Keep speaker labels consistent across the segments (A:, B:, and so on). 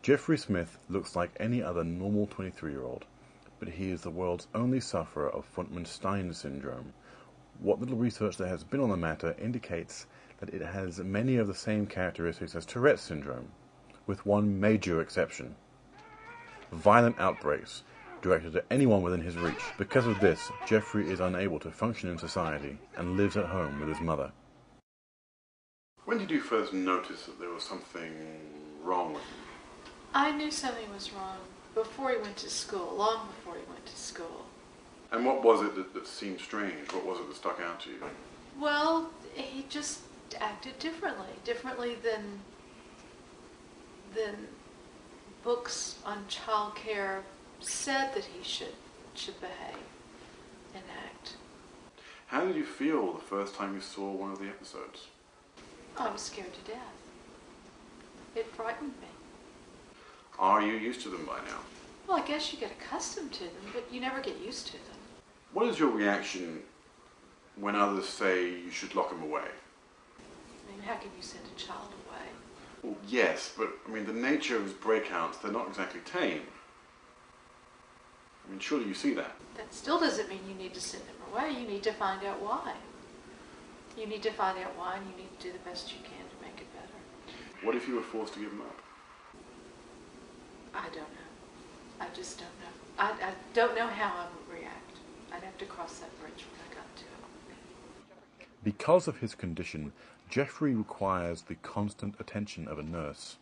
A: Jeffrey Smith looks like any other normal 23-year-old, but he is the world's only sufferer of Funtmanstein Syndrome. What little research there has been on the matter indicates that it has many of the same characteristics as Tourette syndrome, with one major exception: violent outbreaks directed at anyone within his reach. Because of this, Jeffrey is unable to function in society and lives at home with his mother. When did you first notice that there was something wrong with him?
B: I knew something was wrong before he went to school, long before he went to school.
A: And what was it that seemed strange? What was it that stuck out to you?
B: Well, he just acted differently than books on childcare said that he should behave and act.
A: How did you feel the first time you saw one of the episodes?
B: I was scared to death. It frightened me.
A: Are you used to them by now?
B: Well, I guess you get accustomed to them, but you never get used to them.
A: What is your reaction when others say you should lock him away?
B: I mean, how can you send a child away?
A: Well, yes, but I mean, the nature of his breakouts, they're not exactly tame. I mean, surely you see that.
B: That still doesn't mean you need to send him away. You need to find out why. You need to find out why, and you need to do the best you can to make it better.
A: What if you were forced to give him up?
B: I don't know. I just don't know. I don't know how I would react. I'd have to cross that bridge when I got to it.
A: Because of his condition, Jeffrey requires the constant attention of a nurse.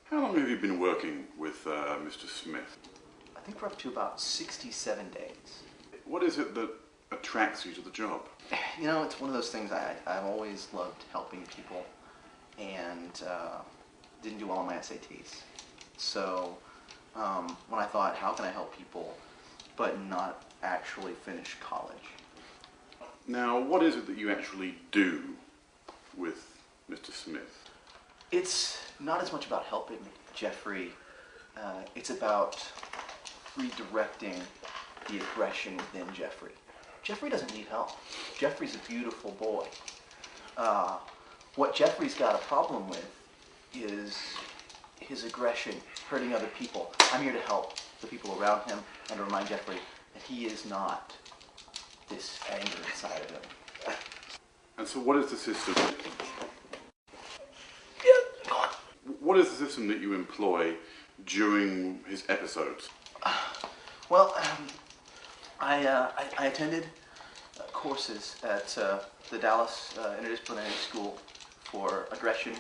A: How long have you been working with Mr. Smith?
C: I think we're up to about 67 days.
A: What is it that attracts you to the job?
C: You know, it's one of those things I've always loved helping people, and didn't do well on my SATs. So when I thought, how can I help people but not actually finish college?
A: Now, what is it that you actually do with Mr. Smith?
C: It's not as much about helping Jeffrey. It's about redirecting the aggression within Jeffrey. Jeffrey doesn't need help. Jeffrey's a beautiful boy. What Jeffrey's got a problem with is his aggression, hurting other people. I'm here to help the people around him and to remind Jeffrey that he is not this anger inside of him.
A: And so what is the system?
C: Yeah, go on.
A: What is the system that you employ during his episodes?
C: Well, I attended courses at the Dallas Interdisciplinary School for Aggression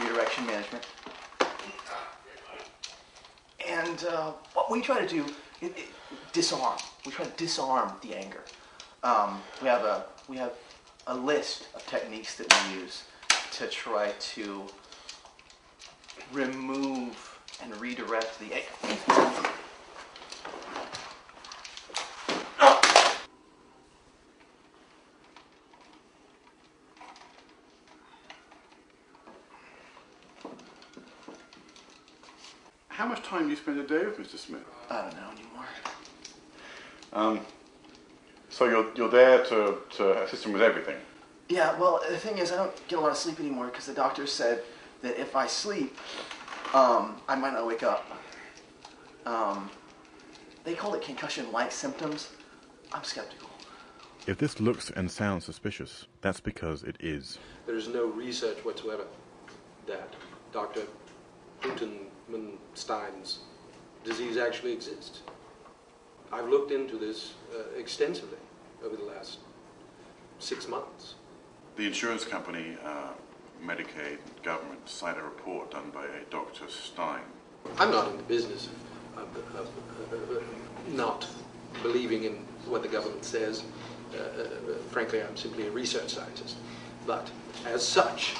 C: Redirection Management. And what we try to do is disarm. We try to disarm the anger. We have a list of techniques that we use to try to remove and redirect the anger.
A: How much time do you spend a day with Mr. Smith?
C: I don't know anymore.
A: So you're there to assist him with everything?
C: Yeah, well, the thing is, I don't get a lot of sleep anymore because the doctor said that if I sleep, I might not wake up. They call it concussion-like symptoms. I'm skeptical.
A: If this looks and sounds suspicious, that's because it is.
D: There is no research whatsoever that Dr. Funtmanstein's disease actually exists. I've looked into this extensively over the last 6 months.
A: The insurance company, Medicaid, government cite a report done by a Dr. Stein.
D: I'm not in the business of not believing in what the government says. Frankly, I'm simply a research scientist. But as such,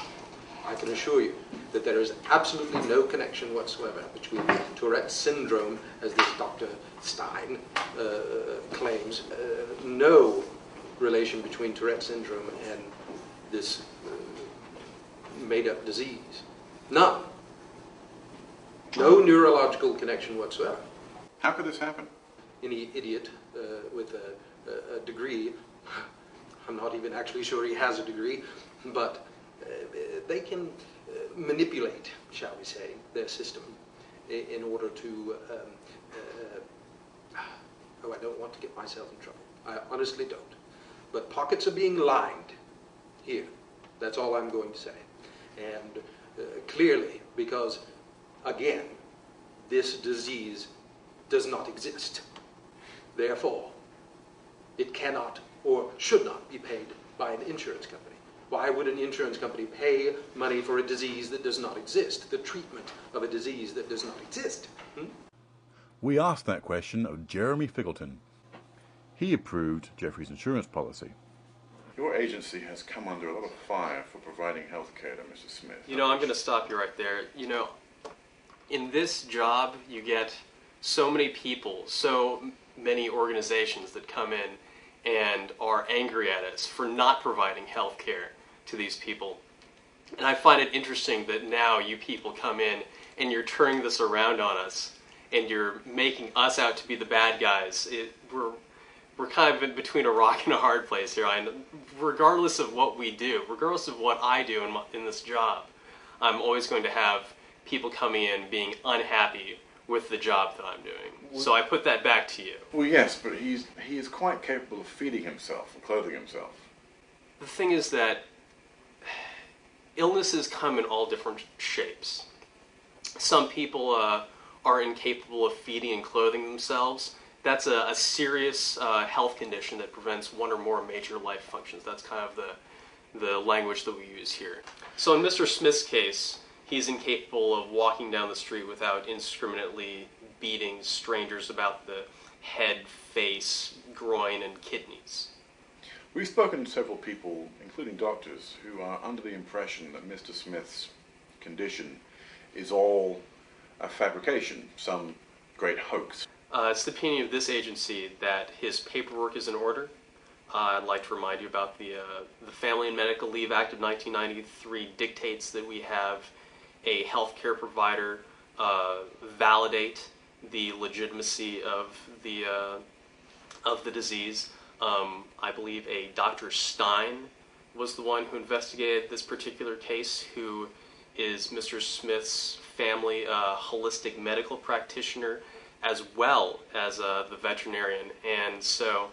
D: I can assure you that there is absolutely no connection whatsoever between Tourette syndrome, as this Dr. Stein claims, no relation between Tourette syndrome and this made-up disease. None. No neurological connection whatsoever.
A: How could this happen?
D: Any idiot with a degree, I'm not even actually sure he has a degree, but they can manipulate, shall we say, their system in order to, I don't want to get myself in trouble. I honestly don't. But pockets are being lined here. That's all I'm going to say. And clearly, because, again, this disease does not exist. Therefore, it cannot or should not be paid by an insurance company. Why would an insurance company pay money for a disease that does not exist, the treatment of a disease that does not exist?
A: We asked that question of Jeremy Figgleton. He approved Jeffrey's insurance policy. Your agency has come under a lot of fire for providing health care to Mr. Smith.
E: You know, I'm going to stop you right there. You know, in this job, you get so many people, so many organizations that come in and are angry at us for not providing health care to these people. And I find it interesting that now you people come in and you're turning this around on us and you're making us out to be the bad guys. We're kind of in between a rock and a hard place here. Regardless of what we do, regardless of what I do in this job, I'm always going to have people coming in being unhappy with the job that I'm doing. So I put that back to you.
A: Well, yes, but he is quite capable of feeding himself and clothing himself.
E: The thing is that illnesses come in all different shapes. Some people are incapable of feeding and clothing themselves. That's a serious health condition that prevents one or more major life functions. That's kind of the language that we use here. So in Mr. Smith's case, he's incapable of walking down the street without indiscriminately beating strangers about the head, face, groin, and kidneys.
A: We've spoken to several people, including doctors, who are under the impression that Mr. Smith's condition is all a fabrication, some great hoax.
E: It's the opinion of this agency that his paperwork is in order. I'd like to remind you about the Family and Medical Leave Act of 1993 dictates that we have a healthcare provider validate the legitimacy of the disease. I believe a Dr. Stein was the one who investigated this particular case, who is Mr. Smith's family holistic medical practitioner as well as the veterinarian. And so,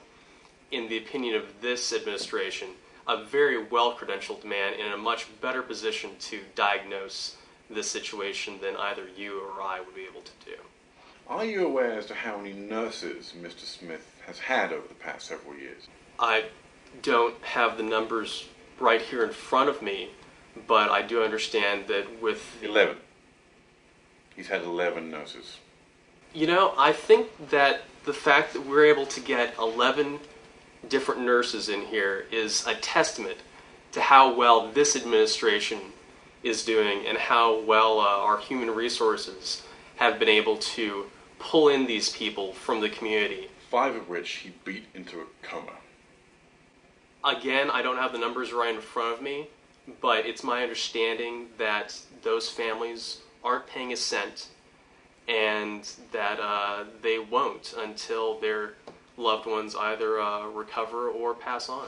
E: in the opinion of this administration, a very well-credentialed man in a much better position to diagnose this situation than either you or I would be able to do.
A: Are you aware as to how many nurses Mr. Smith has had over the past several years?
E: I don't have the numbers right here in front of me, but I do understand that with...
A: 11. He's had 11 nurses.
E: You know, I think that the fact that we're able to get 11 different nurses in here is a testament to how well this administration is doing and how well our human resources have been able to pull in these people from the community. 5 of which he beat into a coma. Again, I don't have the numbers right in front of me, but it's my understanding that those families aren't paying a cent and that they won't until their loved ones either recover or pass on.